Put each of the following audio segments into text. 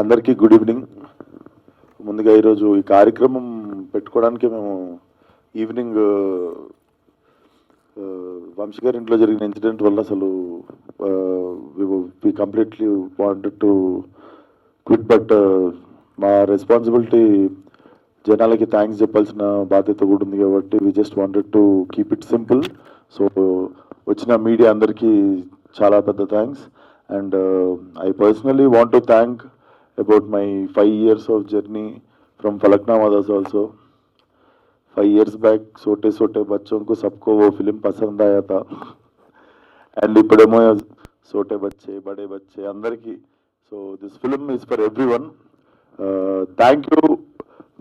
అందరికీ good evening. ముందుగా ఈరోజు ఈ కార్యక్రమం పెట్టుకోవడానికి మేము ఈవినింగ్ వంశీ గారి ఇంట్లో జరిగిన ఇన్సిడెంట్ వల్ల అసలు we completely wanted to quit, but మా రెస్పాన్సిబిలిటీ జనాలకి థ్యాంక్స్ చెప్పాల్సిన బాధ్యత కూడా ఉంది కాబట్టి we just wanted to keep it simple. So వచ్చిన మీడియా అందరికీ చాలా పెద్ద thanks. And I personally want to thank about my 5 years of journey from Falaknama Das also. 5 years back छोटे छोटे बच्चों को सबको वो फिल्म पसंद आया था and ఇప్పుడేమో छोटे बच्चे बड़े बच्चे అందరికీ. So this film is for everyone. Thank you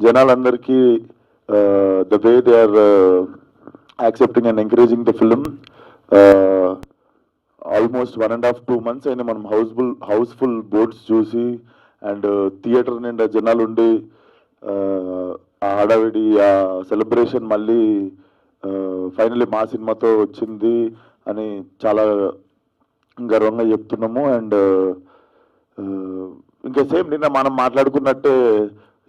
జనాలందరికీ the way they are accepting and encouraging the film. Almost 1.5-2 months అయినా మనం హౌస్ఫుల్ బోర్డ్స్ చూసి అండ్ థియేటర్ నిండా జనాలు ఉండి ఆ హడావిడి ఆ సెలబ్రేషన్ మళ్ళీ ఫైనల్లీ మా సినిమాతో వచ్చింది అని చాలా గర్వంగా చెప్తున్నాము. అండ్ ఇంకా సేమ్ నిన్న మనం మాట్లాడుకున్నట్టే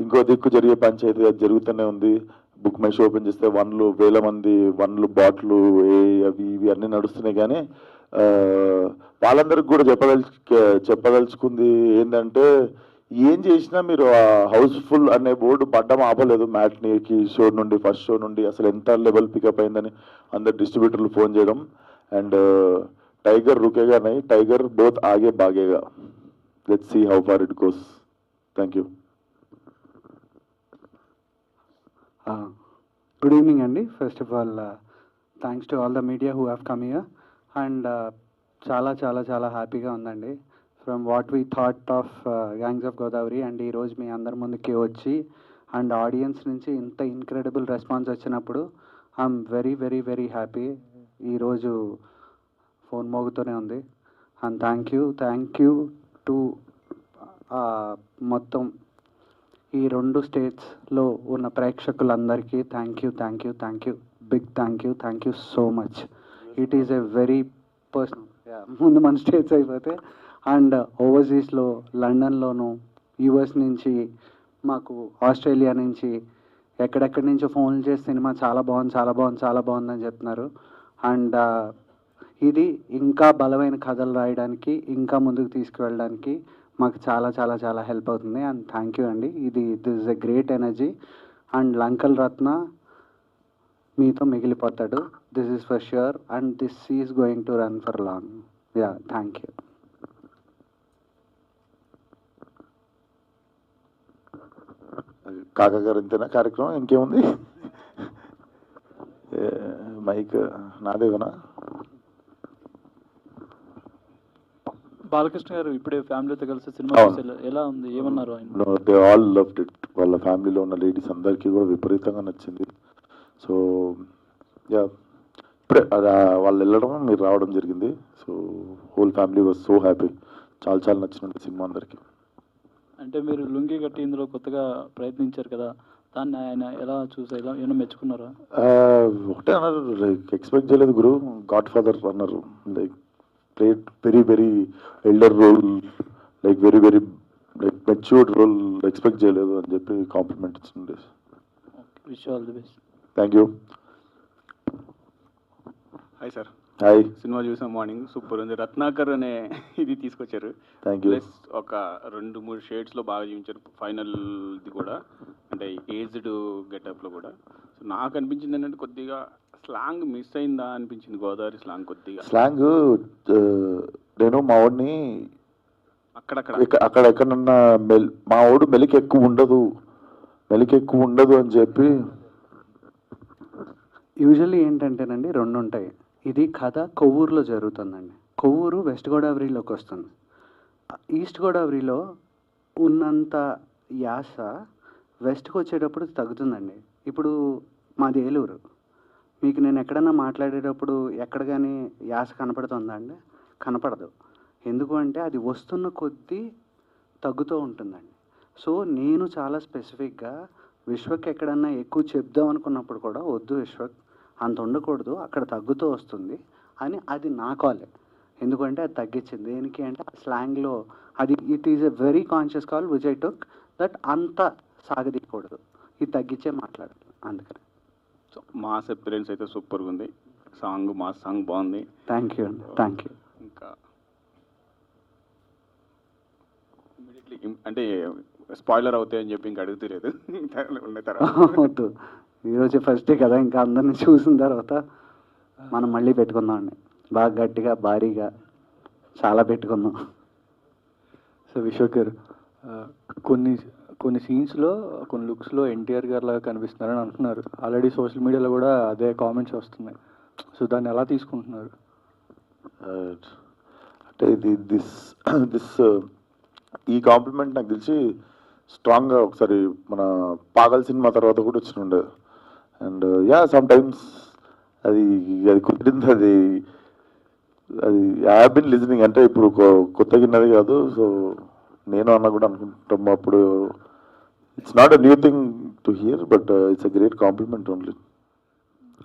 ఇంకో దిక్కు జరిగే పంచాయతీ అది జరుగుతూనే ఉంది. బుక్ మై షో ఓపెన్ చేస్తే 1,000 మంది బాట్లు అవి ఇవి అన్నీ నడుస్తున్నాయి. కానీ వాళ్ళందరికి కూడా చెప్పదలుచుకుంది ఏంటంటే, ఏం చేసినా మీరు ఆ హౌస్ఫుల్ అనే బోర్డు పడ్డం ఆపలేదు. మ్యాట్నీకి షో నుండి ఫస్ట్ షో నుండి అసలు ఎంత లెవెల్ పికప్ అయిందని అందరు డిస్ట్రిబ్యూటర్లు ఫోన్ చేయడం. అండ్ టైగర్ రుకేగా నై, టైగర్ బోత్ ఆగే బాగేగా. Let's see how far it goes. Thank you. Good evening అండి. First of all thanks to all the media who have come here. And చాలా చాలా చాలా హ్యాపీగా ఉందండి. From what we thought of gangs of Godavari and ఈరోజు మీ అందరి ముందుకి వచ్చి అండ్ ఆడియన్స్ నుంచి ఇంత ఇన్క్రెడిబుల్ రెస్పాన్స్ వచ్చినప్పుడు I'm very very very happy. ఈరోజు ఫోన్ మోగుతూనే ఉంది. అండ్ థ్యాంక్ యూ టు మొత్తం ఈ 2 స్టేట్స్లో ఉన్న ప్రేక్షకులందరికీ thank you big thank you so much. It is a very personal, ముందు మన స్టేట్స్ అయిపోతే అండ్ ఓవర్సీస్లో లండన్లోను, యూఎస్ నుంచి, మాకు ఆస్ట్రేలియా నుంచి, ఎక్కడెక్కడి నుంచో ఫోన్లు చేసి సినిమా చాలా బాగుందని చెప్తున్నారు. అండ్ ఇది ఇంకా బలమైన కథలు రాయడానికి, ఇంకా ముందుకు తీసుకువెళ్ళడానికి మాకు చాలా చాలా చాలా హెల్ప్ అవుతుంది. అండ్ థ్యాంక్ యూ అండి. This is a great energy. And Lankala Ratna మీతో మిగిలిపోతాడు, this is for sure. And this is going to run for long. Yeah, thank you. కాకా గారు ఇంతేనా కార్యక్రమం? ఇంకేముంది? మైక్ నాదేవనా? బాలకృష్ణ గారు ఇప్పుడే ఫ్యామిలీతో కలిసి సినిమా ఎలా ఉంది, ఏమన్నారు? They all loved it. వాళ్ళ ఫ్యామిలీలో ఉన్న లేడీస్ అందరికీ కూడా విపరీతంగా నచ్చింది. సో యా, ఇప్పుడే వాళ్ళు వెళ్ళడం మీరు రావడం జరిగింది. So whole family was so happy. చాలా నచ్చినట్టు సినిమా అందరికీ. అంటే మీరు లుంగి కట్టి ఇందులో కొత్తగా ప్రయత్నించారు కదా, దాన్ని ఆయన ఎలా చూసారు, ఏమైనా మెచ్చుకున్నారా? ఒకటే అన్నారు, లైక్ ఎక్స్పెక్ట్ చేయలేదు గురు, గాడ్ ఫాదర్ అన్నారు. Like played very elder role, like very like matured role, expect చేయలేదు అని చెప్పి కాంప్లిమెంట్ ఇచ్చింది. Wish all the best. Thank you. Hi sir. Hi. Cinema చూసాం, మార్నింగ్ సూపర్ ఉంది. రత్నాకర్ అనే ఇది తీసుకొచ్చారు. Thank you. ప్లస్ ఒక 2-3 షేడ్స్లో బాగా చూపించారు. ఫైనల్ది కూడా అంటే ఏజ్డ్ గెటప్లో కూడా. సో నాకు అనిపించింది ఏంటంటే కొద్దిగా స్లాంగ్ మిస్ అయిందా అనిపించింది, గోదావరి స్లాంగ్ కొద్దిగా. స్లాంగ్ నేను మా వాడిని అక్కడ ఎక్కడన్నా మా వాడు మెలికి ఎక్కువ ఉండదు అని చెప్పి. యూజువల్లీ ఏంటంటేనండి 2 ఉంటాయి. ఇది కథ కొవ్వూరులో జరుగుతుందండి. కొవ్వూరు వెస్ట్ గోదావరిలోకి వస్తుంది. ఈస్ట్ గోదావరిలో ఉన్నంత యాస వెస్ట్కి వచ్చేటప్పుడు తగ్గుతుందండి. ఇప్పుడు మాది ఏలూరు. మీకు నేను ఎక్కడన్నా మాట్లాడేటప్పుడు ఎక్కడ కానీ యాస కనపడుతుందా అండి? కనపడదు. ఎందుకు అంటే అది వస్తున్న కొద్దీ తగ్గుతూ ఉంటుందండి. సో నేను చాలా స్పెసిఫిక్గా విశ్వక్ ఎక్కడన్నా ఎక్కువ చెప్దాం అనుకున్నప్పుడు కూడా, వద్దు విశ్వక్ అంత ఉండకూడదు, అక్కడ తగ్గుతూ వస్తుంది అని, అది నా కాలే. ఎందుకంటే అది తగ్గించింది. దేనికి అంటే స్లాంగ్లో అది it is a very conscious call which I took that అంత సాగదీయకూడదు, ఇది తగ్గించే మాట్లాడాలి. అందుకని సో మాస్ అపిరెన్స్ అయితే సూపర్గా ఉంది. మాస్ సాంగ్ బాగుంది. థ్యాంక్ యూ అండి, థ్యాంక్ యూ. ఇంకా ఇమీడియట్లీ అంటే స్పాయిలర్ అవుతాయని చెప్పి ఇంకా అడుగుతలేదు ఉండే తర్వాత వద్దు, ఈరోజే ఫస్ట్ డే కదా, ఇంకా అందరిని చూసిన తర్వాత మనం మళ్ళీ పెట్టుకుందాం అండి, బాగా గట్టిగా భారీగా చాలా పెట్టుకుందాం. సో విశ్వక్ గారు, కొన్ని సీన్స్లో కొన్ని లుక్స్లో ఎన్టీఆర్ గారు లాగా కనిపిస్తున్నారని అంటున్నారు. ఆల్రెడీ సోషల్ మీడియాలో కూడా అదే కామెంట్స్ వస్తున్నాయి. సో దాన్ని ఎలా తీసుకుంటున్నారు? అంటే దిస్ ఈ కాంప్లిమెంట్ నాకు తెలిసి స్ట్రాంగ్గా ఒకసారి మన పాగల్ సినిమా తర్వాత కూడా వచ్చినుండే. అండ్ యా సమ్ టైమ్స్ అది కుదిరింది, అది ఐ హావ్ బిన్ లిజనింగ్. అంటే ఇప్పుడు కొత్తగా విన్నది కాదు, సో నేను అన్న కూడా అనుకుంటాం అప్పుడు. It's not a new thing to hear, but it's a great compliment only.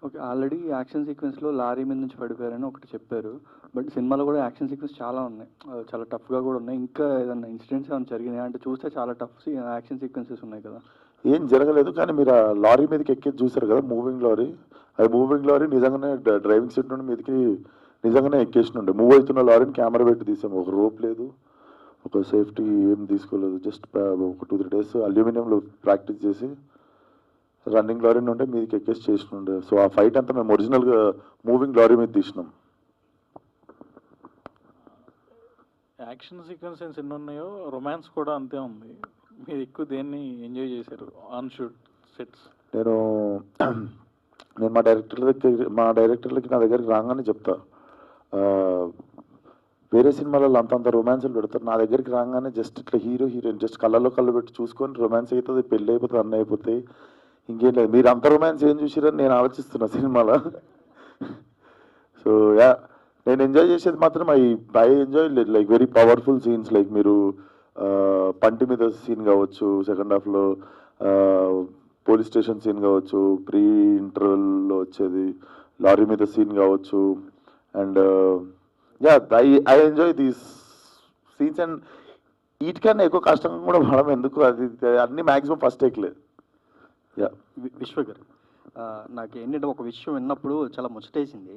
Okay, already action సీక్వెన్స్లో లారీ మీద నుంచి పడిపోయారని ఒకటి చెప్పారు. బట్ సినిమాలో కూడా యాక్షన్ సీక్వెన్స్ చాలా ఉన్నాయి, చాలా టఫ్గా కూడా ఉన్నాయి. ఇంకా ఏదన్నా ఇన్సిడెంట్స్ ఏమైనా జరిగినాయి అంటే చూస్తే చాలా టఫ్ యాక్షన్ సీక్వెన్సెస్ ఉన్నాయి కదా. ఏం జరగలేదు, కానీ మీరు ఆ లారీ మీదకి ఎక్కేది చూసారు కదా, మూవింగ్ లారీ. అది మూవింగ్ లారీ నిజంగానే డ్రైవింగ్ సీట్ నుండి మీదకి నిజంగానే ఎక్కేసినుండే. మూవ్ అవుతున్న లారీని కెమెరా పెట్టి తీసాము. ఒక రోప్ లేదు, ఒక సేఫ్టీ ఏం తీసుకోలేదు. జస్ట్ ఒక 2-3 days అల్యూమినియంలో ప్రాక్టీస్ చేసి రన్నింగ్ లారీ నుండి మీదకి ఎక్కేసి చేసినుండే. సో ఆ ఫైట్ అంతా మేము ఒరిజినల్గా మూవింగ్ లారీ మీద తీసినాం. యాక్షన్ సీక్వెన్సెస్ ఎన్ని ఉన్నాయో రొమాన్స్ కూడా అంతే ఉంది. మీరు ఎక్కువ దేన్ని ఎంజాయ్ చేశారు ఆన్ షూట్ సెట్స్? నేను మా డైరెక్టర్లకి నా దగ్గరికి రాగానే చెప్తా, వేరే సినిమాలలో అంతంత రొమాన్స్లు పెడతారు, నా దగ్గరికి రాగానే జస్ట్ ఇట్లా హీరోయిన్ జస్ట్ కళ్ళలో కళ్ళు పెట్టి చూసుకొని రొమాన్స్ అవుతుంది, పెళ్ళి అయిపోతుంది, అన్నీ అయిపోతాయి, ఇంకేం లేదు. మీరు అంత రొమాన్స్ ఏం చూసిరని నేను ఆలోచిస్తున్నా సినిమాలో. సో యా, నేను ఎంజాయ్ చేసేది మాత్రం I enjoy like very powerful scenes. Like మీరు పంటి మీద సీన్ కావచ్చు, సెకండ్ హాఫ్లో పోలీస్ స్టేషన్ సీన్ కావచ్చు, ప్రీ ఇంటర్వెల్లో వచ్చేది లారీ మీద సీన్ కావచ్చు. And yeah, I enjoy these scenes. And వీటికన్నా ఎక్కువ కష్టంగా కూడా పడడం ఎందుకు, అది అన్ని మ్యాక్సిమం ఫస్ట్ టేక్లే. యా, విశ్వ గారు, నాకు ఏంటంటే ఒక విషయం విన్నప్పుడు చాలా ముచ్చటేసింది.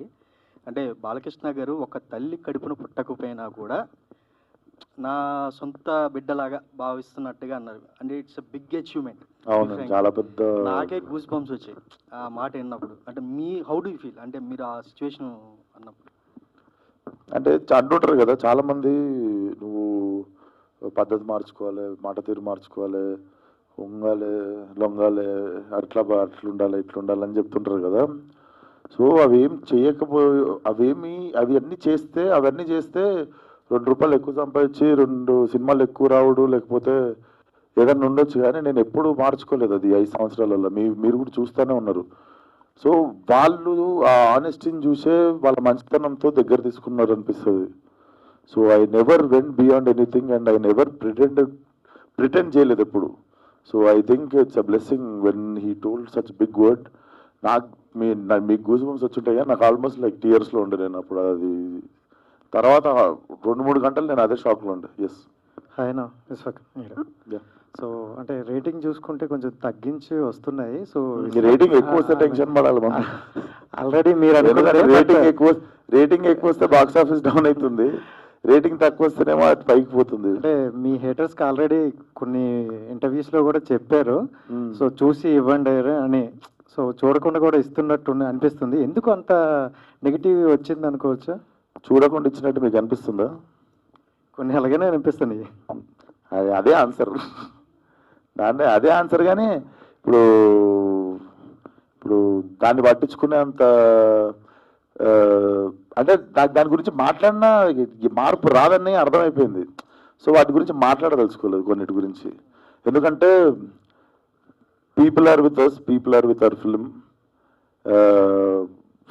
అంటే బాలకృష్ణ గారు ఒక తల్లి కడుపున పుట్టకపోయినా కూడా నా సొంత బిడ్డలాగా భావిస్తున్నట్టుగా అన్నారు. అంటే ఇట్స్ అ బిగ్ అచీవ్మెంట్. అవును, చాలా పెద్ద. నాకే గూస్ బంప్స్ వచ్చాయి ఆ మాట విన్నప్పుడు. అంటే హౌ డూ యూ ఫీల్ అంటే మీరు ఆ సిచ్యువేషన్ అన్నప్పుడు? అంటే అంటుంటారు కదా చాలా మంది, నువ్వు పద్ధతి మార్చుకోవాలి, మాట తీరు మార్చుకోవాలి, ఉంగాలి, లొంగాలి, అట్లుండాలి ఇట్లుండాలి అని చెప్తుంటారు కదా. సో అవేం అవన్నీ చేస్తే 2 రూపాయలు ఎక్కువ సంపాదించి 2 సినిమాలు ఎక్కువ రావడు, లేకపోతే ఏదన్నా ఉండొచ్చు, కానీ నేను ఎప్పుడు మార్చుకోలేదు అది 5 సంవత్సరాలలో. మీరు కూడా చూస్తూనే ఉన్నారు. సో వాళ్ళు ఆ ఆనెస్టీని చూసే వాళ్ళ మంచితనంతో దగ్గర తీసుకున్నారు అనిపిస్తుంది. So I never went beyond anything and I never pretend చేయలేదు ఎప్పుడు. So I think it's a blessing when he told such big word. మీకు గూస్ బంప్స్ వచ్చుంటాయి కానీ నాకు ఆల్మోస్ట్ లైక్ టీయర్స్లో ఉండే నేను అప్పుడు. అది తర్వాత 2-3 గంటలు నేను అదే షాక్లో ఉండే. ఎస్ హాయ్నా విశ్వక్. సో అంటే రేటింగ్ చూసుకుంటే కొంచెం తగ్గించి వస్తున్నాయి. సో రేటింగ్ ఎక్కువ వస్తే టెన్షన్ పడాలి మనం. ఆల్రెడీ మీరు రేటింగ్ ఎక్కువ వస్తే బాక్స్ ఆఫీస్ డౌన్ అవుతుంది, రేటింగ్ తక్కువ వస్తేనేమో అది పైకి పోతుంది. అంటే మీ హేటర్స్కి ఆల్రెడీ కొన్ని ఇంటర్వ్యూస్లో కూడా చెప్పారు, సో చూసి ఇవ్వండి అని. సో చూడకుండా కూడా ఇస్తున్నట్టు అనిపిస్తుంది. ఎందుకు అంత నెగిటివ్ వచ్చింది అనుకోవచ్చా? చూడకుండా ఇచ్చినట్టు మీకు అనిపిస్తుందా? కొన్ని అలాగనే అనిపిస్తున్నాయి. అదే ఆన్సర్, అదే ఆన్సర్. కానీ ఇప్పుడు దాన్ని పట్టించుకునే అంత అంటే దాని గురించి మాట్లాడినా మార్పు రాదని అర్థమైపోయింది. సో వాటి గురించి మాట్లాడదలుచుకోలేదు కొన్నిటి గురించి. ఎందుకంటే people are with us, people are with our film.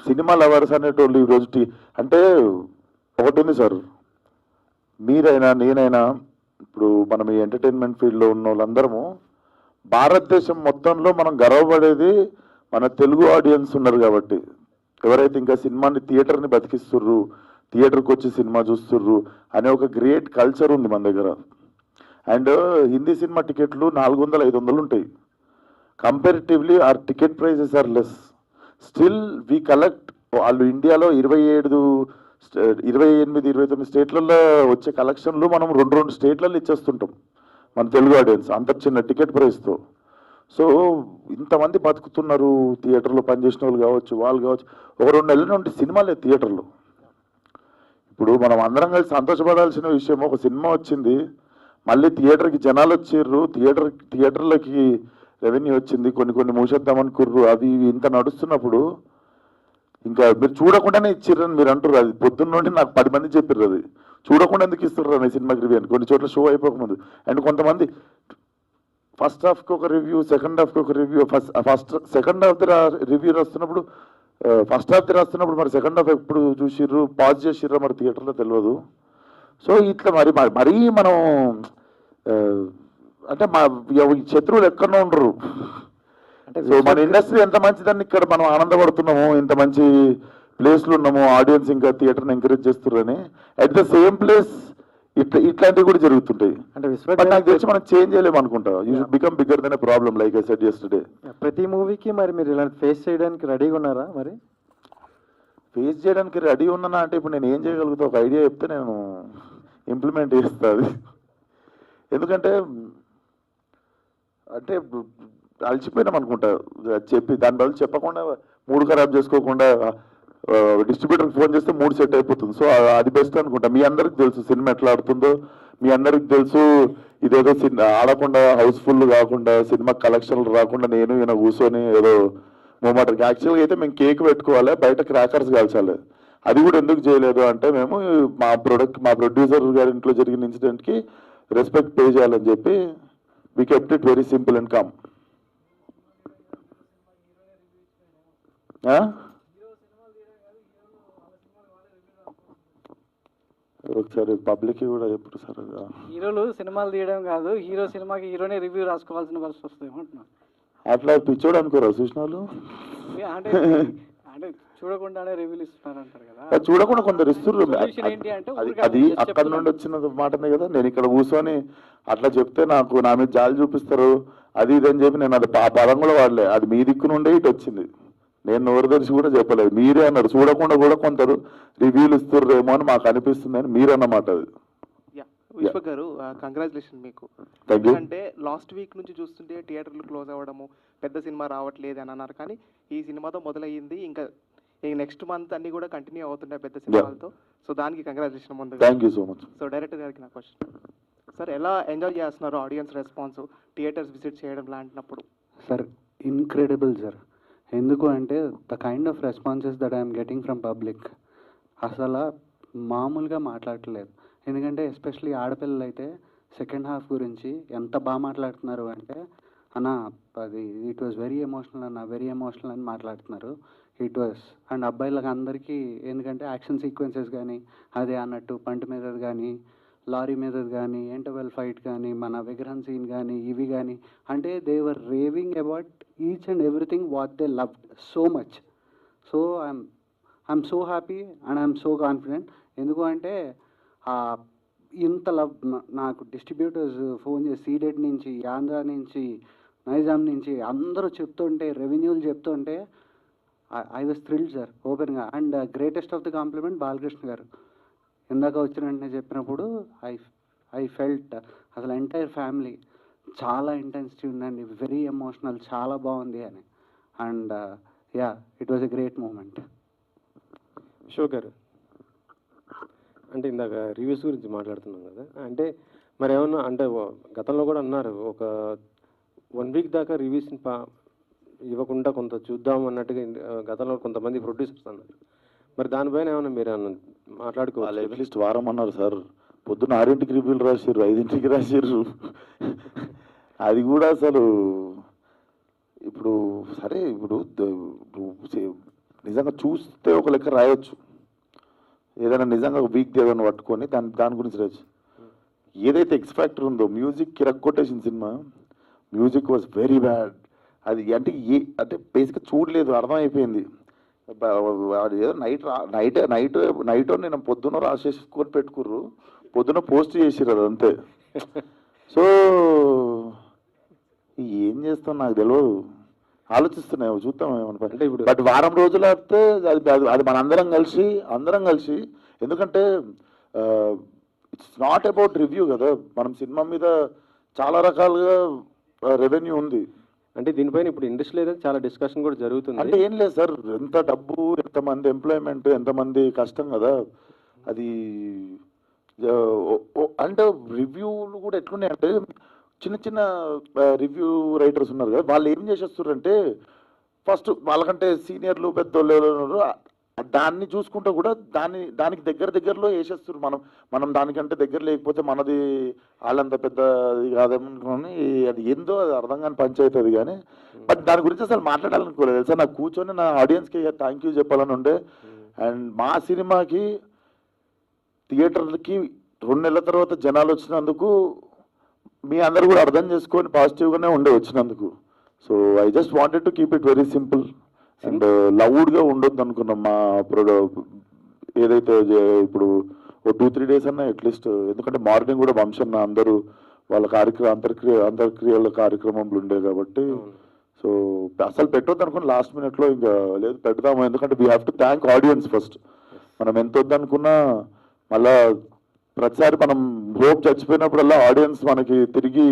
Cinema lovers అనేటోళ్ళు ఈరోజు అంటే ఒకటి ఉంది సార్, మీరైనా నేనైనా ఇప్పుడు మనం ఈ ఎంటర్టైన్మెంట్ ఫీల్డ్లో ఉన్న వాళ్ళందరము భారతదేశం మొత్తంలో మనం గర్వపడేది మన తెలుగు ఆడియన్స్ ఉన్నారు కాబట్టి. ఎవరైతే ఇంకా సినిమాని థియేటర్ని బతికిస్తుర్రు, థియేటర్కి వచ్చి సినిమా చూస్తుర్రు అనే ఒక గ్రేట్ కల్చర్ ఉంది మన దగ్గర. అండ్ హిందీ సినిమా టికెట్లు 400-500 ఉంటాయి. Comparatively our ticket prices are less. Still we collect, వాళ్ళు ఇండియాలో 28-29 స్టేట్లలో వచ్చే కలెక్షన్లు మనం 2 స్టేట్లలో ఇచ్చేస్తుంటాం మన తెలుగు ఆడియన్స్ అంత చిన్న టికెట్ ప్రైస్తో. సో ఇంతమంది బతుకుతున్నారు, థియేటర్లో పనిచేసిన వాళ్ళు కావచ్చు, వాళ్ళు కావచ్చు. ఒక 2 నెలల నుండి సినిమా లేదు థియేటర్లో. ఇప్పుడు మనం అందరం కలిసి సంతోషపడాల్సిన విషయం, ఒక సినిమా వచ్చింది, మళ్ళీ థియేటర్కి జనాలు వచ్చిర్రు, థియేటర్లకి రెవెన్యూ వచ్చింది, కొన్ని మూసేద్దామనుకుర్రు, అవి ఇవి ఇంత నడుస్తున్నప్పుడు ఇంకా మీరు చూడకుండానే ఇచ్చిర్రని మీరు అంటారు. అది పొద్దున్న నుండి నాకు 10 మంది చెప్పారు, అది చూడకుండా ఎందుకు ఇస్తుర్రు అని సినిమాకి రివ్యూ అని. కొన్ని చోట్ల షో అయిపోకముందు. అండ్ కొంతమంది ఫస్ట్ హాఫ్కి ఒక రివ్యూ, సెకండ్ హాఫ్కి ఒక రివ్యూ, సెకండ్ హాఫ్ రివ్యూ రాస్తున్నప్పుడు ఫస్ట్ హాఫ్ రాస్తున్నప్పుడు మరి సెకండ్ హాఫ్ ఎప్పుడు చూసిర్రు, పాజ్ చేసిర్రా మరి థియేటర్లో తెలియదు. సో ఇట్లా మరీ మనం అంటే మా శత్రువులు ఎక్కడో ఉండరు. సో మన ఇండస్ట్రీ ఎంత మంచిదాన్ని ఇక్కడ మనం ఆనందపడుతున్నాము, ఇంత మంచి ప్లేస్లు ఉన్నాము, ఆడియన్స్ ఇంకా థియేటర్ని ఎంకరేజ్ చేస్తున్నారని. అట్ ద సేమ్ ప్లేస్ ఇట్లాంటివి కూడా జరుగుతుంటాయి. అంటే నాకు తెలిసి మనం చేంజ్ చేయలేము అనుకుంటా. You should become bigger than a problem, like I said yesterday. ప్రతి మూవీకి మరి మీరు ఇలాంటి ఫేస్ చేయడానికి రెడీగా ఉన్నారా? మరి ఫేస్ చేయడానికి రెడీ ఉన్నానా అంటే ఇప్పుడు నేను ఏం చేయగలుగుతా, ఒక ఐడియా చెప్తే నేను ఇంప్లిమెంట్ చేస్తా అది. ఎందుకంటే అంటే అలసిపోయినాం అనుకుంటా చెప్పి, దాని బదులు చెప్పకుండా మూడు ఖరాబ్ చేసుకోకుండా డిస్ట్రిబ్యూటర్కి ఫోన్ చేస్తే 3 సెట్ అయిపోతుంది. సో అది బెస్ట్ అనుకుంటా. మీ అందరికి తెలుసు సినిమా ఎట్లా ఆడుతుందో, మీ అందరికి తెలుసు ఇదేదో ఆడకుండా హౌస్ఫుల్ కాకుండా సినిమా కలెక్షన్లు రాకుండా నేను ఈయన కూర్చొని ఏదో మూమాటకి. యాక్చువల్గా అయితే మేము కేక్ పెట్టుకోవాలి, బయట క్రాకర్స్ కాల్చాలి. అది కూడా ఎందుకు చేయలేదు అంటే మేము మా ప్రొడ్యూసర్ గారి ఇంట్లో జరిగిన ఇన్సిడెంట్కి రెస్పెక్ట్ పే చేయాలని చెప్పి we kept it very simple and calm. ఒకసారి పబ్లిక్ కూడా ఎప్పుడు సార్ హీరోలు సినిమాలు తీయడం కాదు, హీరో సినిమాకి హీరోనే రివ్యూ రాసుకోవాల్సిన పరిస్థితి వస్తుంది అంటున్నా. అట్లా పిచ్చోడు అనుకోరా చూసిన వాళ్ళు? అంటే అంటే చూడకుండానే రివ్యూలు ఇస్తున్నారు అంటారు కదా. చూడకుండా కొందరు ఇస్తున్నారు. ఏంటి అంటే అది అక్కడ నుండి వచ్చిన మాటనే కదా. నేను ఇక్కడ కూర్చొని అట్లా చెప్తే నాకు నా మీద జాలి చూపిస్తారు, అది ఇది అని చెప్పి నేను అది ఆ పదం కూడా వాడలే. అది మీ దిక్కు నుండే ఇటు వచ్చింది, నేను నోరు తెరిచి కూడా చెప్పలేదు. మీరే అన్నారు చూడకుండా కూడా కొందరు రివ్యూలు ఇస్తుర్రేమో అని మాకు అనిపిస్తుంది అని మీరు అన్నమాట. అది విశ్వ గారు కంగ్రాచులేషన్ మీకు. Thank you. అంటే లాస్ట్ వీక్ నుంచి చూస్తుంటే థియేటర్లు క్లోజ్ అవ్వడము, పెద్ద సినిమా రావట్లేదు అని అన్నారు, కానీ ఈ సినిమాతో మొదలయ్యింది. ఇంకా నెక్స్ట్ మంత్ అన్ని కూడా కంటిన్యూ అవుతుంటాయి పెద్ద సినిమాలతో. సో దానికి కంగ్రాచులేషన్ ముందు. Thank you so much. So director గారికి నా క్వశ్చన్ సార్, ఎలా ఎంజాయ్ చేస్తున్నారు ఆడియన్స్ రెస్పాన్స్ థియేటర్స్ విజిట్ చేయడం లాంటినప్పుడు? Sir incredible sir. ఎందుకు అంటే the kind of responses that I'm getting from public అసలు మామూలుగా మాట్లాడట్లేదు. ఎందుకంటే ఎస్పెషలీ ఆడపిల్లలు అయితే సెకండ్ హాఫ్ గురించి ఎంత బాగా మాట్లాడుతున్నారు అంటే, అన్న అది ఇట్ వాజ్ వెరీ ఎమోషనల్ అన్న, వెరీ ఎమోషనల్ అని మాట్లాడుతున్నారు. It was. అండ్ అబ్బాయిలకు అందరికీ ఎందుకంటే యాక్షన్ సీక్వెన్సెస్ కానీ అదే అన్నట్టు పంట మీదది కానీ లారీ మీదది కానీ ఇంటర్వెల్ ఫైట్ కానీ మన విగ్రహం సీన్ కానీ ఇవి కానీ అంటే they were raving about each and everything what they loved so much. So I'm so happy and I'm so confident. ఎందుకు అంటే ఇంత లవ్ నాకు డిస్ట్రిబ్యూటర్స్ ఫోన్ చేసి సీడెడ్ నుంచి, ఆంధ్ర నుంచి, నైజాం నుంచి అందరూ చెప్తుంటే, రెవెన్యూలు చెప్తుంటే ఐ వాజ్ థ్రిల్డ్ సార్ ఓపెన్గా. And greatest of the compliment Balakrishna garu ఇందాక వచ్చిన వెంటనే చెప్పినప్పుడు ఐ ఫెల్ట్ అసలు ఎంటైర్ ఫ్యామిలీ చాలా ఇంటెన్సిటీ ఉందండి, వెరీ ఎమోషనల్, చాలా బాగుంది అని. And yeah it was a great moment. షో గారు అంటే ఇందాక రివ్యూస్ గురించి మాట్లాడుతున్నాం కదా, అంటే మరి ఏమన్నా అంటే గతంలో కూడా అన్నారు ఒక 1 వీక్ దాకా రివ్యూస్ ఇవ్వకుండా కొంత చూద్దాం అన్నట్టుగా గతంలో కొంతమంది ప్రొడ్యూసర్స్ అన్నారు. మరి దానిపైన ఏమన్నా మీరు మాట్లాడుకోవాలి? అట్లీస్ట్ వారం అన్నారు సార్. పొద్దున్న 6ంటికి రివ్యూలు రాసిర్రు, 5ంటికి రాసిర్రు. అది కూడా అసలు ఇప్పుడు సరే, ఇప్పుడు నిజంగా చూస్తే ఒక లెక్క రాయొచ్చు, ఏదైనా నిజంగా వీక్ ఏదైనా పట్టుకొని దాని గురించి రాయొచ్చు. ఏదైతే ఎక్స్ ఫ్యాక్టర్ ఉందో మ్యూజిక్ కిరక్కొట్టేసిన cinema, music was very bad. అది అంటే అంటే బేసిక్గా చూడలేదు, అర్థమైపోయింది. వాడు ఏదో నైట్ నేను పొద్దున రాసేసుకొని పెట్టుకుర్రు, పొద్దున పోస్ట్ చేసిర్రు అది అంతే. సో ఏం చేస్తాం నాకు తెలియదు, ఆలోచిస్తున్నాయి చూద్దాం అంటే ఇప్పుడు బట్ వారం రోజులు ఆడితే అది మన అందరం కలిసి ఎందుకంటే ఇట్స్ నాట్ అబౌట్ రివ్యూ కదా, మనం సినిమా మీద చాలా రకాలుగా రెవెన్యూ ఉంది. అంటే దీనిపైన ఇప్పుడు ఇండస్ట్రీలో అయితే చాలా డిస్కషన్ కూడా జరుగుతుంది. అంటే ఏం లేదు సార్, ఎంత డబ్బు, ఎంతమంది ఎంప్లాయ్మెంట్, ఎంతమంది కష్టం కదా అది. అంటే రివ్యూలు కూడా ఎట్లున్నాయి అంటే చిన్న రివ్యూ రైటర్స్ ఉన్నారు కదా, వాళ్ళు ఏం చేసేస్తారంటే ఫస్ట్ వాళ్ళకంటే సీనియర్లు పెద్దోళ్ళు దాన్ని చూసుకుంటూ కూడా దానికి దగ్గరలో వేసేస్తారు. మనం దానికంటే దగ్గర లేకపోతే మనది వాళ్ళంత పెద్దది కాదేమనుకోని అది ఏందో అది అర్థం కాని పంచాయతీ అది. కానీ బట్ దాని గురించి అసలు మాట్లాడాలనుకోలేదు తెలుసా, నాకు కూర్చొని నా ఆడియన్స్కి థ్యాంక్ యూ చెప్పాలని ఉండే. అండ్ మా సినిమాకి థియేటర్లకి 2 నెలల తర్వాత జనాలు వచ్చినందుకు మీ అందరు కూడా అర్థం చేసుకొని పాజిటివ్గానే ఉండే వచ్చినందుకు. So I just wanted to keep it very simple and లౌడ్గా ఉండొద్దు అనుకున్నాం. మా ఏదైతే ఇప్పుడు ఓ 2-3 డేస్ అన్నా అట్లీస్ట్, ఎందుకంటే మార్నింగ్ కూడా వంశన్న అందరూ వాళ్ళ అంతర్క్రియల కార్యక్రమంలో ఉండే కాబట్టి. సో అసలు పెట్టొద్దు అనుకుని లాస్ట్ మినిట్లో ఇంకా లేదు పెడదాము, ఎందుకంటే we have to thank audience first. మనం ఎంత వద్దనుకున్నా మళ్ళా ప్రతిసారి మనం హోప్ చచ్చిపోయినప్పుడల్లా ఆడియన్స్ మనకి తిరిగి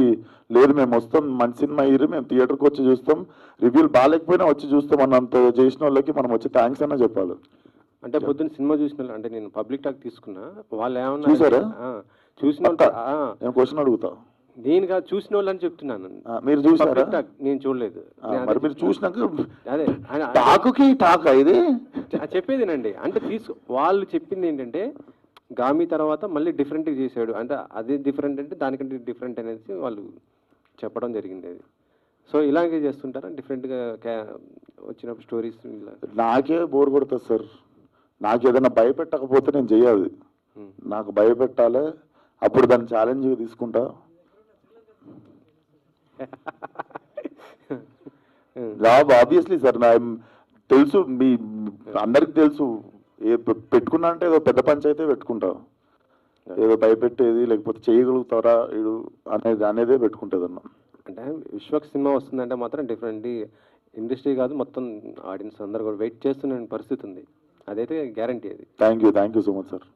లేదు మేము వస్తాం, మంచి సినిమా అయ్యి మేము థియేటర్కి వచ్చి చూస్తాం, రివ్యూలు బాగాలేకపోయినా వచ్చి చూస్తాం అన్నంత చేసిన వాళ్ళకి మనం వచ్చి థ్యాంక్స్ అన్న చెప్పాలి. అంటే పొద్దున్న సినిమా చూసిన వాళ్ళు, అంటే నేను పబ్లిక్ టాక్ తీసుకున్నా, వాళ్ళు ఏమన్నా చూసారా? చూసిన నేను క్వశ్చన్ అడుగుతా, నేను కాదు చూసిన వాళ్ళు అని చెప్తున్నాను. మీరు చూసారా? నేను చూడలేదు. మరి మీరు చూసినాక అదే టాక్ ఇది చెప్పేదేనండి. అంటే వాళ్ళు చెప్పింది ఏంటంటే గామి తర్వాత మళ్ళీ డిఫరెంట్గా చేశాడు, అంటే అది డిఫరెంట్ అంటే దానికంటే డిఫరెంట్ అనేది వాళ్ళు చెప్పడం జరిగింది. అది సో ఇలాగే చేస్తుంటారా డిఫరెంట్గా వచ్చినప్పుడు స్టోరీస్? నాకే బోర్ కొడుతుంది సార్, నాకు ఏదైనా భయపెట్టకపోతే నేను చెయ్యాలి, నాకు భయపెట్టాలి, అప్పుడు దాన్ని ఛాలెంజ్గా తీసుకుంటా. ఆబ్వియస్లీ సార్, నా తెలుసు, మీ అందరికి తెలుసు, పెట్టుకున్నా అంటే ఏదో పెద్ద పంచాయితే పెట్టుకుంటా, ఏదో భయపెట్టేది లేకపోతే చేయగలుగుతారా ఇడు అనేదే పెట్టుకుంటుంది అన్న. అంటే విశ్వక్ సినిమా వస్తుందంటే మాత్రం డిఫరెంట్ ఇండస్ట్రీ కాదు మొత్తం ఆడియన్స్ అందరు కూడా వెయిట్ చేస్తున్న పరిస్థితి ఉంది, అదైతే గ్యారంటీ. అది thank you so much sir.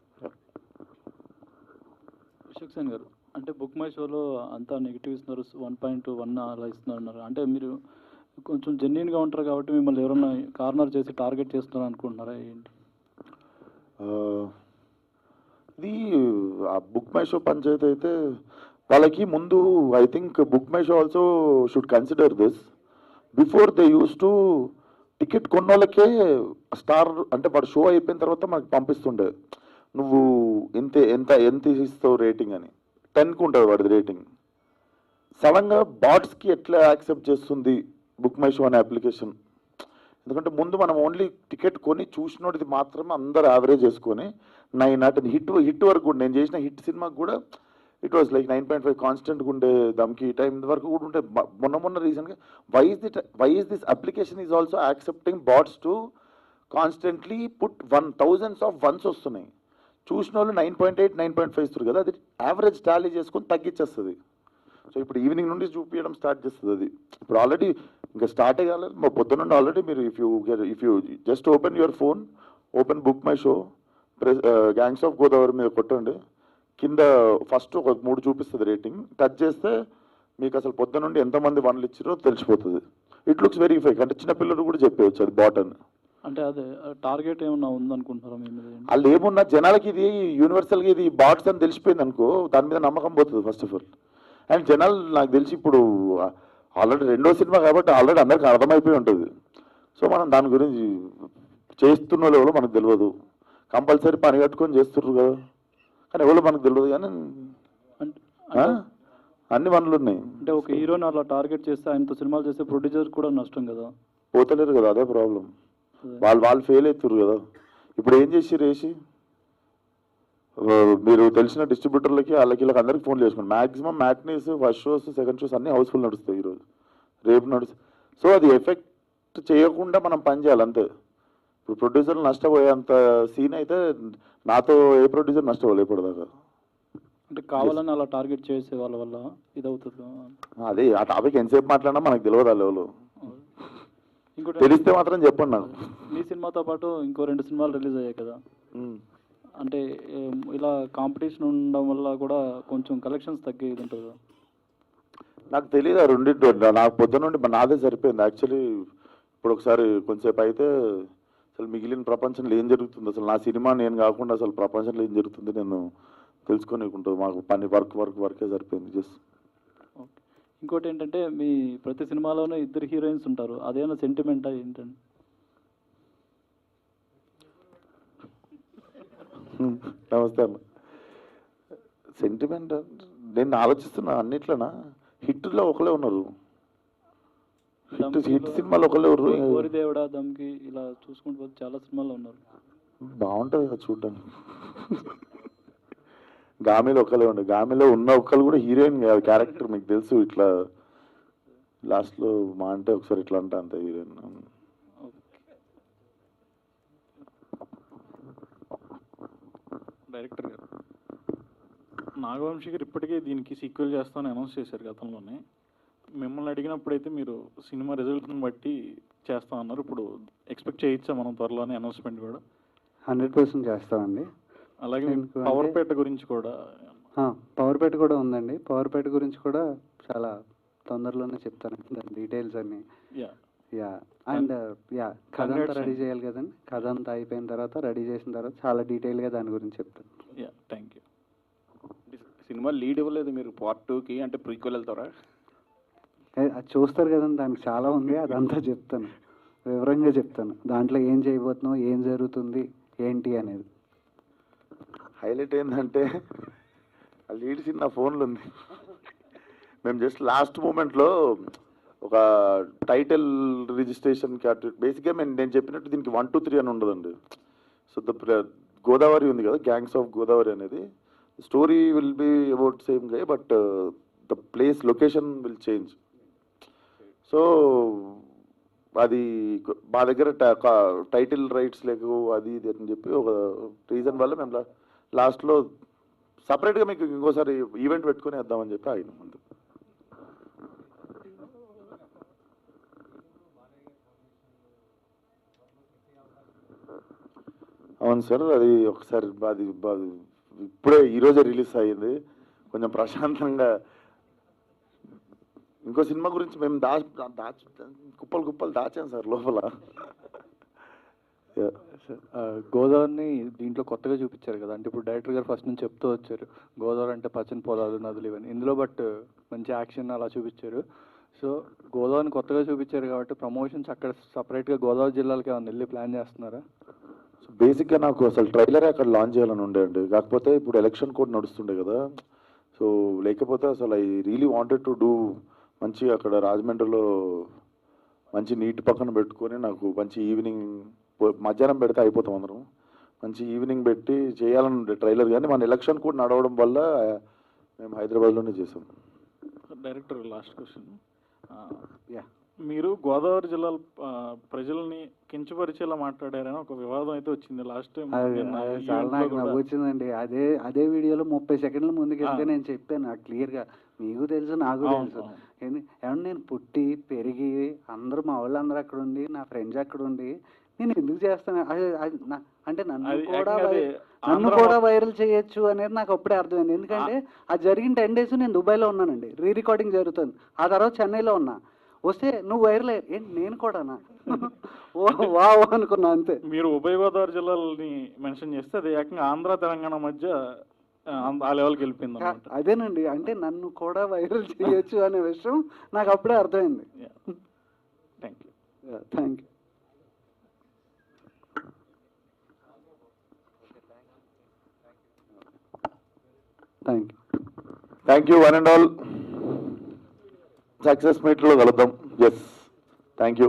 Vishwak Sen గారు, అంటే బుక్ మై షోలో అంతా నెగిటివ్ ఇస్తున్నారు, 1.1 అలా ఇస్తున్నారు. అంటే మీరు కొంచెం జెన్యున్గా ఉంటారు కాబట్టి మిమ్మల్ని ఎవరన్నా కార్నర్ చేసి టార్గెట్ చేస్తున్నారు అనుకుంటున్నారా ఏంటి? ఇది ఆ బుక్ మై షో పంచాయతీ అయితే వాళ్ళకి ముందు I think book my show also should consider this. Before they use to ticket కొన్నోళ్ళకే స్టార్ అంటే వాడు షో అయిపోయిన తర్వాత మనకు పంపిస్తుండే, నువ్వు ఎంత ఇస్తావు రేటింగ్ అని, 10కి ఉంటుంది వాడిది రేటింగ్. సడన్గా బాట్స్కి ఎట్లా యాక్సెప్ట్ చేస్తుంది బుక్ మై షో అనే అప్లికేషన్? ఎందుకంటే ముందు మనం ఓన్లీ టికెట్ కొని చూసినోడిది మాత్రమే అందరు యావరేజ్ చేసుకొని 9 హిట్ వరకు కూడా, నేను చేసిన హిట్ సినిమాకి కూడా ఇట్ వాజ్ లైక్ 9.5 కాన్స్టెంట్గా ఉండే దమ్కి టైం వరకు కూడా ఉంటే. మొన్న రీసెంట్గా why is this application is also accepting bots to constantly put 1000s of ones వస్తున్నాయి. చూసిన వాళ్ళు 9.8 9.5 ఇస్తారు కదా, అది యావరేజ్ టాలీ చేసుకొని తగ్గించేస్తుంది. సో ఇప్పుడు ఈవినింగ్ నుండి చూపించడం స్టార్ట్ చేస్తుంది. అది ఇప్పుడు ఆల్రెడీ ఇంకా స్టార్టే కాలేదు, మా పొద్దున నుండి ఆల్రెడీ మీరు if you just open your phone, open book my show, gangs of Godavari మీద కొట్టండి, కింద ఫస్ట్ ఒక 3 చూపిస్తుంది రేటింగ్, టచ్ చేస్తే మీకు అసలు పొద్దున నుండి ఎంతమంది 1లు ఇచ్చారో తెలిసిపోతుంది. ఇట్ లుక్స్ వెరీ ఫేక్, అంటే చిన్నపిల్లలు కూడా చెప్పేయచ్చు అది బాట్ అని. అంటే అదే టార్గెట్ ఏమన్నా ఉందనుకుంటున్నారా మీ మీద? వాళ్ళు ఏమున్నా జనాలకి ఇది యూనివర్సల్గా ఇది బాట్స్ అని తెలిసిపోయింది అనుకో, దాని మీద నమ్మకం పోతుంది ఫస్ట్ ఆఫ్ ఆల్. అండ్ జనాలు నాకు తెలిసి ఇప్పుడు ఆల్రెడీ 2వ సినిమా కాబట్టి ఆల్రెడీ అందరికీ అర్థమైపోయి ఉంటుంది. సో మనం దాని గురించి చేస్తున్న వాళ్ళు ఎవరో మనకు తెలియదు, కంపల్సరీ పని కట్టుకొని చేస్తుర్రు కదా, కానీ ఎవరో మనకు తెలియదు. కానీ అన్ని పనులు ఉన్నాయి. అంటే ఒక హీరోని అలా టార్గెట్ చేస్తే ఆయనతో సినిమాలు చేస్తే ప్రొడ్యూసర్ కూడా నష్టం కదా, పోతలేరు కదా, అదే ప్రాబ్లం. వాళ్ళు ఫెయిల్ అవుతారు కదా. ఇప్పుడు ఏం చేసిర్రు వేసి, మీరు తెలిసిన డిస్ట్రిబ్యూటర్లకి వాళ్ళకి అందరికి ఫోన్లు చేసుకోండి, maximum matinees, first shows, second shows అన్నీ హౌస్ఫుల్ నడుస్తాయి ఈరోజు, రేపు నడుస్తాయి. సో అది ఎఫెక్ట్ చేయకుండా మనం పని చేయాలి అంతే. ఇప్పుడు ప్రొడ్యూసర్లు నష్టపోయేంత సీన్ అయితే నాతో ఏ ప్రొడ్యూసర్ నష్టపోలేదు ఇప్పటిదాకా. అంటే కావాలని అలా టార్గెట్ చేసే వాళ్ళ వల్ల ఇదవుతుంది. అదే ఆ టాపిక్ ఎంతసేపు మాట్లాడినా మనకు తెలియదు ఆ లెవెల్. ఇంకోటి తెలిస్తే మాత్రం చెప్పండి నాకు. మీ సినిమాతో పాటు ఇంకో 2 సినిమాలు రిలీజ్ అయ్యాయి కదా, అంటే ఇలా కాంపిటీషన్ ఉండడం వల్ల కూడా కొంచెం కలెక్షన్స్ తగ్గేది ఉంటుంది కదా. నాకు తెలియదు ఆ రెండింటి, నాకు పొద్దున నుండి నాదే సరిపోయింది యాక్చువల్లీ. ఇప్పుడు ఒకసారి కొంచెంసేపు అయితే అసలు మిగిలిన ప్రపంచంలో ఏం జరుగుతుంది, అసలు నా సినిమా నేను కాకుండా అసలు ప్రపంచంలో ఏం జరుగుతుంది నేను తెలుసుకొనికుంటుంది. మాకు పని వర్కే సరిపోయింది జస్ట్. ఓకే. ఇంకోటి ఏంటంటే మీ ప్రతి సినిమాలోనే 2 హీరోయిన్స్ ఉంటారు, అదేమైనా సెంటిమెంటా ఏంటండి? నమస్తే అన్న. సెంటిమెంట్ నేను ఆలోచిస్తున్నా అన్నిట్లోనా హిట్లో ఒకలే ఉన్నారు, హిట్ సినిమాలు ఒకలే ఉన్నారు. కోరిదేవుడా, దమ్కి ఇలా చూసుకుంటూ పోతే చాలా సినిమాల్లో ఉన్నారు. బాగుంటుంది కదా చూడడానికి. గామిలో ఒకలే ఉండే, గామిలో ఉన్న ఒక్కరు కూడా హీరోయిన్ కాదు, క్యారెక్టర్ మీకు తెలుసు. ఇట్లా లాస్ట్లో మా అంటే ఒకసారి ఇట్లా అంటే అంత హీరోయిన్. డైరెక్టర్ గారు, నాగవంశీ గారు ఇప్పటికే దీనికి సీక్వెల్ చేస్తామని అనౌన్స్ చేశారు గతంలోనే. మిమ్మల్ని అడిగినప్పుడైతే మీరు సినిమా రిజల్ట్ని బట్టి చేస్తామన్నారు. ఇప్పుడు ఎక్స్పెక్ట్ చేయొచ్చా మనం త్వరలోనే అనౌన్స్మెంట్ కూడా? 100% చేస్తామండి. అలాగే పవర్పేట గురించి కూడా, పవర్పేట కూడా ఉందండి. పవర్పేట గురించి కూడా చాలా తొందరలోనే చెప్తాను దాని డీటెయిల్స్ అన్నీ. యా అండ్ కథ అంతా రెడీ చేయాలి కదండి. కథ అంతా అయిపోయిన తర్వాత రెడీ చేసిన తర్వాత చాలా డీటెయిల్గా దాని గురించి చెప్తాను. Thank you. సినిమా లీడ్ ఇవ్వలేదు మీరు పార్ట్ 2కి, అంటే ప్రీక్వెల్ వెళ్తారా? అది చూస్తారు కదండి, దానికి చాలా ఉంది, అదంతా చెప్తాను, వివరంగా చెప్తాను. దాంట్లో ఏం చేయబోతున్నావు, ఏం జరుగుతుంది, ఏంటి అనేది. హైలైట్ ఏంటంటే ఆ లీడ్ సీన్ నా ఫోన్లో ఉంది. మేము జస్ట్ లాస్ట్ మూమెంట్లో ఒక టైటిల్ రిజిస్ట్రేషన్కి అటు బేసిక్గా నేను చెప్పినట్టు దీనికి 1, 2, 3 అని ఉండదండి. సో గోదావరి ఉంది కదా, గ్యాంగ్స్ ఆఫ్ గోదావరి అనేది story will be about same గా, but the place location will change. So అది మా దగ్గర టైటిల్ రైట్స్ లేకు అది ఇది అని చెప్పి ఒక రీజన్ వల్ల మేము లాస్ట్లో సపరేట్గా మీకు ఇంకోసారి ఈవెంట్ పెట్టుకొని వేద్దామని చెప్పి ఆయన ముందు. అవును సార్, అది ఒకసారి అది ఇప్పుడే ఈరోజే రిలీజ్ అయ్యింది. కొంచెం ప్రశాంతంగా ఇంకో సినిమా గురించి మేము కుప్పలు దాచాం సార్ లోపల. గోదావరిని దీంట్లో కొత్తగా చూపించారు కదా, అంటే ఇప్పుడు డైరెక్టర్ గారు ఫస్ట్ నుంచి చెప్తూ వచ్చారు గోదావరి అంటే పచ్చని పొలాలు, నదులు ఇవన్నీ. ఇందులో బట్ మంచి యాక్షన్ అలా చూపించారు. సో గోదావరిని కొత్తగా చూపించారు కాబట్టి ప్రమోషన్స్ అక్కడ సపరేట్గా గోదావరి జిల్లాలకి ఏమైనా వెళ్ళి ప్లాన్ చేస్తున్నారా? బేసిక్గా నాకు అసలు ట్రైలరే అక్కడ లాంచ్ చేయాలని ఉండే అండి, కాకపోతే ఇప్పుడు ఎలక్షన్ కూడా నడుస్తుండే కదా. సో లేకపోతే అసలు I really wanted to do మంచి అక్కడ రాజమండ్రిలో మంచి నీటి పక్కన పెట్టుకొని నాకు మంచి ఈవినింగ్ మధ్యాహ్నం పెడితే అయిపోతాం అందరం. మంచి ఈవినింగ్ పెట్టి చేయాలని ఉండే ట్రైలర్, కానీ మన ఎలక్షన్ కూడా నడవడం వల్ల మేము హైదరాబాద్లోనే చేసాం. డైరెక్టర్ లాస్ట్ క్వశ్చన్, మీరు గోదావరి జిల్లాల ప్రజల్ని కించపరిచేలా మాట్లాడారని ఒక వివాదం అయితే వచ్చింది లాస్ట్ టైం. చాలా నాకు నవ్వు వచ్చిందండి. అదే వీడియోలో 30 సెకండ్ల ముందుకెళ్తే నేను చెప్పాను క్లియర్గా, మీకు తెలుసు నాకు తెలుసు. ఏమన్నా నేను పుట్టి పెరిగి అందరూ మా వాళ్ళందరూ అక్కడ ఉండి నా ఫ్రెండ్స్ అక్కడ ఉండి నేను ఎందుకు చేస్తాను అంటే నన్ను కూడా వైరల్ చేయొచ్చు అనేది నాకు అప్పుడే అర్థమైంది. ఎందుకంటే అది జరిగిన 10 days నేను దుబాయ్లో ఉన్నానండి, రికార్డింగ్ జరుగుతుంది. ఆ తర్వాత చెన్నైలో ఉన్నా. వస్తే నువ్వు వైరల్ ఏంటి నేను కూడానా వా అనుకున్నా అంతే. మీరు ఉభయ గోదావరి జిల్లాలని మెన్షన్ చేస్తే అది ఏకంగా ఆంధ్ర తెలంగాణ మధ్య ఆ లెవెల్కి వెళ్ళిపోయింది. అదేనండి, అంటే నన్ను కూడా వైరల్ చేయొచ్చు అనే విషయం నాకు అప్పుడే అర్థమైంది. Thank you. Thank you. Thank you one and all. Success మీట్లో కలుద్దాం. Yes, thank you.